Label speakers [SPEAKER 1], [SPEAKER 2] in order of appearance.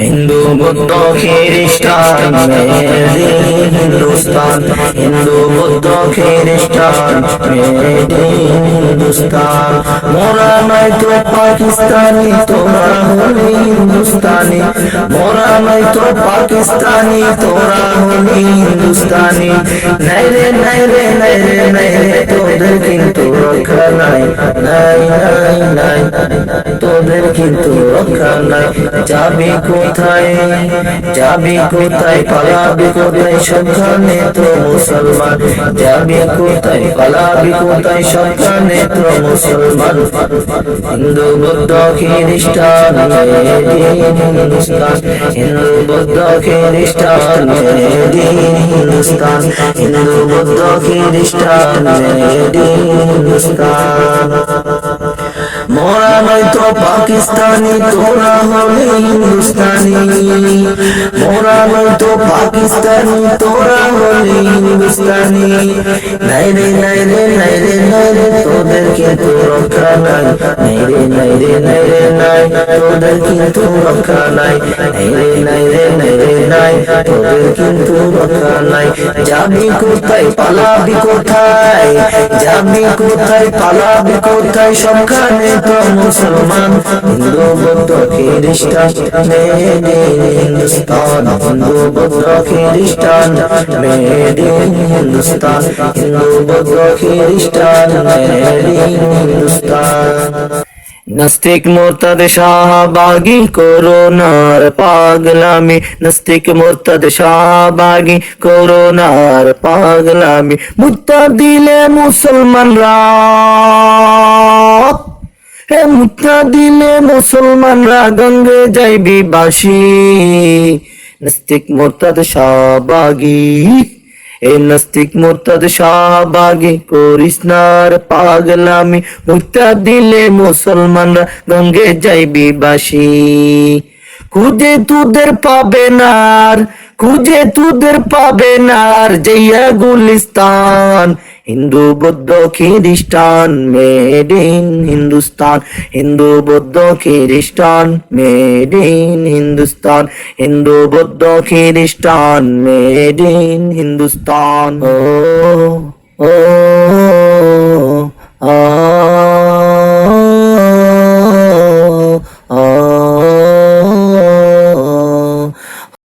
[SPEAKER 1] हिंदू बुद्ध ख्रिस्टान मेरे हिंदुस्तान, हिंदू बुद्ध ख्रिस्टान मेरे हिंदुस्तान। मोरा नहीं तो पाकिस्तानी तोरा होली हिंदुस्तानी, मोरा नहीं तो पाकिस्तानी तोरा होली हिंदुस्तानी। नहीं रे नहीं रे नहीं रे नहीं रे তোদের কিন্তু রক্ষা নাই, নাই নাই নাই তোদের কিন্তু রক্ষা নাই। যাবি কোথায় যাবি কোথায় পালাবি কোথায় সবখানে তো মুসলমান, যাবি কোথায় পালাবি কোথায় সবখানে তো মুসলমান। হিন্দু বৌদ্ধ খ্রিস্টান মেরে হিন্দুস্তান, হিন্দু বৌদ্ধ খ্রিস্টান মেরে হিন্দুস্তান, হিন্দু বৌদ্ধ খ্রিস্টান মেরে হিন্দুস্তান। মোরা নয়তো পাকিস্তানি তোরা হলে হিন্দুস্তানি, মোরা নয়তো পাকিস্তানি তোরা হলে হিন্দুস্তানি। নাই রে নাই রে নাই রে নাই রে তোদের কিন্তু রক্ষা নাই, নাই রে নাই রে নাই রে নাই তোদের কিন্তু রক্ষা নাই, নাই রে নাই রে নাই রে নাই তোদের কিন্তু রক্ষা নাই। যাবি কোথায় পালাবি কোথায়, যাবি কোথায় পালাবি কোথায় সবখানে তো মুসলমান। হিন্দু বৌদ্ধ খ্রিস্টান মেরে হিন্দুস্তান, হিন্দু বৌদ্ধ খ্রিস্টান মেরে হিন্দুস্তান, হিন্দু বৌদ্ধ খ্রিস্টান মেরে হিন্দুস্তান। নাস্তিক মুরতাদ শাহবাগী করোনার পাগলামি, নাস্তিক মুরতাদ শাহবাগী করোনার পাগলামি। মুত্তা দিলে মুসলমানরা, হে মুত্তা দিলে মুসলমানরা গঙ্গে যাইবি বাসি। নাস্তিক মুরতাদ শাহবাগী, এ নাস্তিক মুরতাদ শাহবাগী করিস না রে পাগলামি। মুত্তা দিলে মুসলমানরা গঙ্গে যাইবি বাসি। খুঁজে তোদের পাবে না আর, খুঁজে তোদের পাবে না আর জইয়া গুলিস্তান। হিন্দু বৌদ্ধ খ্রিস্টান মেড ইন হিন্দুস্তান, হিন্দু বৌদ্ধ খ্রিস্টান মেড ইন হিন্দুস্তান, হিন্দু বৌদ্ধ খ্রিস্টান মেড ইন হিন্দুস্তান। ও ও